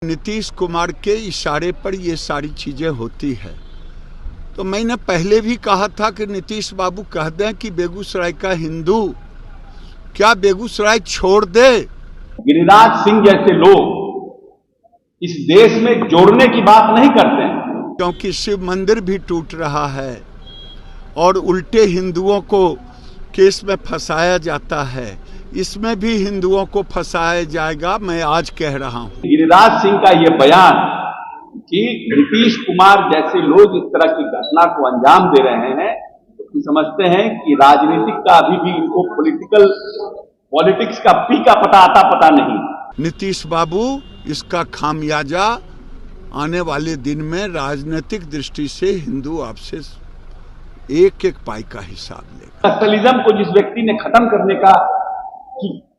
नीतीश कुमार के इशारे पर ये सारी चीजें होती है। तो मैंने पहले भी कहा था कि नीतीश बाबू कह दें कि बेगूसराय का हिंदू क्या बेगूसराय छोड़ दे। गिरिराज सिंह जैसे लोग इस देश में जोड़ने की बात नहीं करते हैं, क्योंकि शिव मंदिर भी टूट रहा है और उल्टे हिंदुओं को केस में फंसाया जाता है, इसमें भी हिंदुओं को फंसाया जाएगा। मैं आज कह रहा हूं गिरिराज सिंह का यह बयान कि नीतीश कुमार जैसे लोग इस तरह की घटना को अंजाम दे रहे हैं, तो समझते हैं कि राजनीतिक का अभी भी इनको पॉलिटिक्स का पी का पता नहीं। नीतीश बाबू इसका खामियाजा आने वाले दिन में राजनीतिक दृष्टि से हिंदू आपसे एक एक पाई का हिसाब लेगा। नक्सलिज्म को जिस व्यक्ति ने खत्म करने का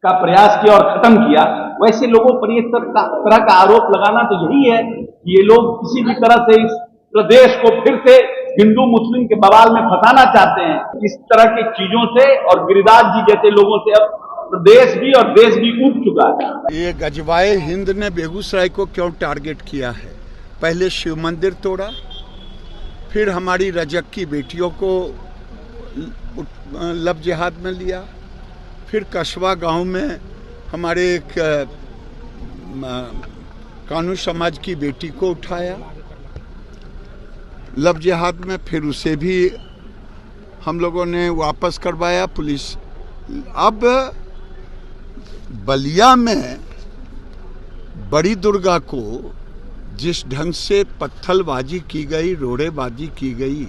प्रयास किया और खत्म किया, वैसे लोगों पर ये तरह का आरोप लगाना तो यही है कि ये लोग किसी भी तरह से इस प्रदेश को फिर से हिंदू मुस्लिम के बवाल में फंसाना चाहते हैं। इस तरह की चीजों से और गिरिराज जी जैसे लोगों से अब प्रदेश भी और देश भी उब चुका है। ये गजवाए हिंद ने बेगूसराय को क्यों टारगेट किया है? पहले शिव मंदिर तोड़ा, फिर हमारी रजक की बेटियों को लब जिहाद में लिया, फिर कस्बा गांव में हमारे एक कानू समाज की बेटी को उठाया लब जिहाद में, फिर उसे भी हम लोगों ने वापस करवाया पुलिस। अब बलिया में बड़ी दुर्गा को जिस ढंग से पत्थलबाजी की गई, रोड़ेबाजी की गई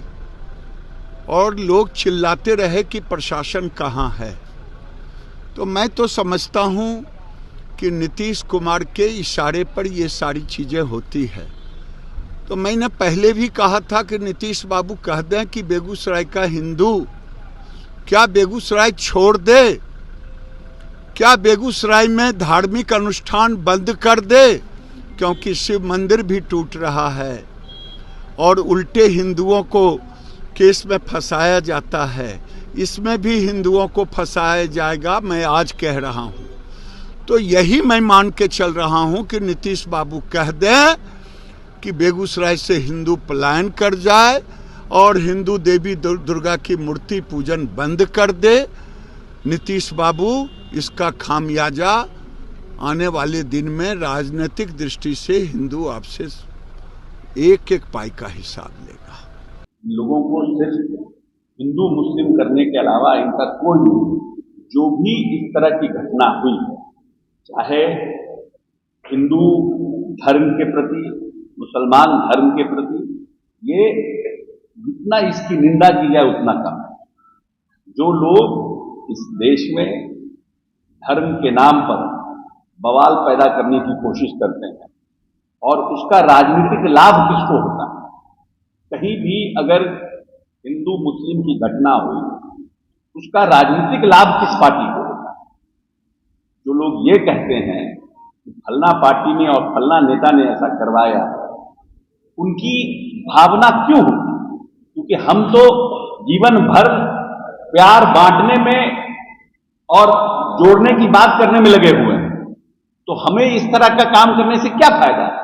और लोग चिल्लाते रहे कि प्रशासन कहाँ है, तो मैं तो समझता हूँ कि नीतीश कुमार के इशारे पर ये सारी चीज़ें होती है। तो मैंने पहले भी कहा था कि नीतीश बाबू कह दें कि बेगूसराय का हिंदू क्या बेगूसराय छोड़ दे, क्या बेगूसराय में धार्मिक अनुष्ठान बंद कर दे, क्योंकि शिव मंदिर भी टूट रहा है और उल्टे हिंदुओं को केस में फंसाया जाता है, इसमें भी हिंदुओं को फंसाया जाएगा। मैं आज कह रहा हूं, तो यही मैं मान के चल रहा हूं कि नीतीश बाबू कह दें कि बेगूसराय से हिंदू पलायन कर जाए और हिंदू देवी दुर्गा की मूर्ति पूजन बंद कर दे। नीतीश बाबू इसका खामियाजा आने वाले दिन में राजनीतिक दृष्टि से हिंदू आपसे एक एक पाई का हिसाब लेगा। लोगों को सिर्फ हिंदू मुस्लिम करने के अलावा इनका कोई नहीं। जो भी इस तरह की घटना हुई है, चाहे हिंदू धर्म के प्रति, मुसलमान धर्म के प्रति, ये जितना इसकी निंदा की जाए उतना कम है। जो लोग इस देश में धर्म के नाम पर बवाल पैदा करने की कोशिश करते हैं और उसका राजनीतिक लाभ किसको होता है? कहीं भी अगर हिंदू मुस्लिम की घटना हुई, उसका राजनीतिक लाभ किस पार्टी को होता है? जो लोग ये कहते हैं कि फलना पार्टी ने और फलना नेता ने ऐसा करवाया, उनकी भावना क्यों होती? क्योंकि हम तो जीवन भर प्यार बांटने में और जोड़ने की बात करने में लगे हुए हैं, तो हमें इस तरह का काम करने से क्या फायदा है?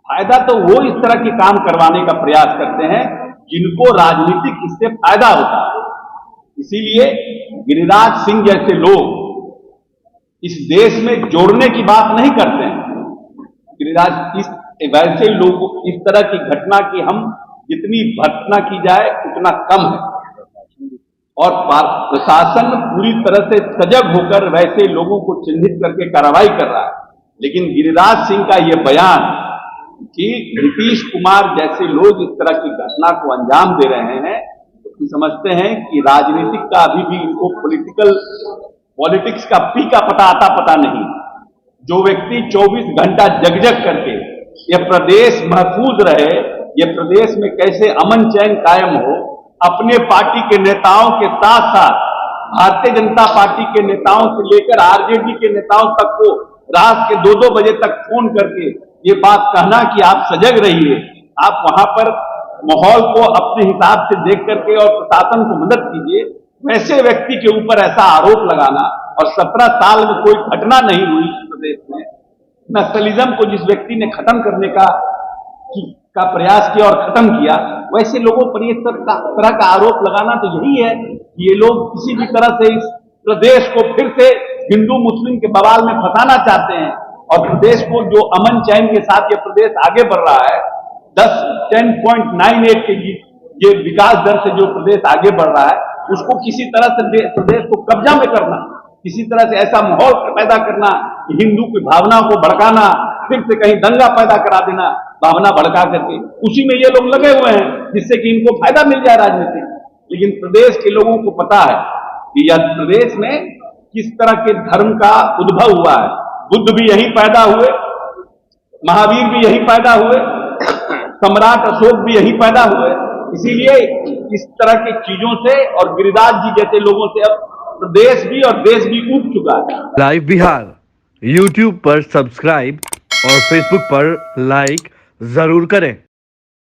फायदा तो वो इस तरह के काम करवाने का प्रयास करते हैं जिनको राजनीतिक इससे फायदा होता है। इसीलिए गिरिराज सिंह जैसे लोग इस देश में जोड़ने की बात नहीं करते हैं। गिरिराज वैसे लोग इस तरह की घटना की हम जितनी भर्त्सना की जाए उतना कम है और प्रशासन पूरी तरह से सजग होकर वैसे लोगों को चिन्हित करके कार्रवाई कर रहा है। लेकिन गिरिराज सिंह का यह बयान कि नीतीश कुमार जैसे लोग इस तरह की घटना को अंजाम दे रहे हैं, तो समझते हैं कि राजनीतिक का अभी भी इनको पॉलिटिक्स का पी का पता नहीं। जो व्यक्ति 24 घंटा जग करके यह प्रदेश महफूज रहे, यह प्रदेश में कैसे अमन चैन कायम हो, अपने पार्टी के नेताओं के साथ साथ भारतीय जनता पार्टी के नेताओं से लेकर आरजेडी के नेताओं तक को रात के 2-2 बजे तक फोन करके ये बात कहना कि आप सजग रहिए, आप वहां पर माहौल को अपने हिसाब से देख करके और प्रशासन को मदद कीजिए, वैसे व्यक्ति के ऊपर ऐसा आरोप लगाना और 17 साल में कोई घटना नहीं हुई इस प्रदेश में, नक्सलिज्म को जिस व्यक्ति ने खत्म करने का प्रयास किया और खत्म किया, वैसे लोगों पर ये तरह का आरोप लगाना तो यही है कि ये लोग किसी भी तरह से इस प्रदेश को फिर से हिंदू मुस्लिम के बवाल में फंसाना चाहते हैं। और प्रदेश को जो अमन चैन के साथ ये प्रदेश आगे बढ़ रहा है, 10.98 के ये विकास दर से जो प्रदेश आगे बढ़ रहा है, उसको किसी तरह से प्रदेश को कब्जा में करना, किसी तरह से ऐसा माहौल पैदा करना कि हिंदू की भावना को भड़काना, फिर से कहीं दंगा पैदा करा देना भावना भड़का करके, उसी में ये लोग लगे हुए हैं जिससे कि इनको फायदा मिल जाए राजनीतिक। लेकिन प्रदेश के लोगों को पता है कि यह प्रदेश में किस तरह के धर्म का उद्भव हुआ है। बुद्ध भी यहीं पैदा हुए, महावीर भी यहीं पैदा हुए, सम्राट अशोक भी यहीं पैदा हुए। इसीलिए इस तरह की चीजों से और गिरिराज जी जैसे लोगों से अब प्रदेश भी और देश भी ऊब चुका है। लाइव बिहार YouTube पर सब्सक्राइब और Facebook पर लाइक जरूर करें।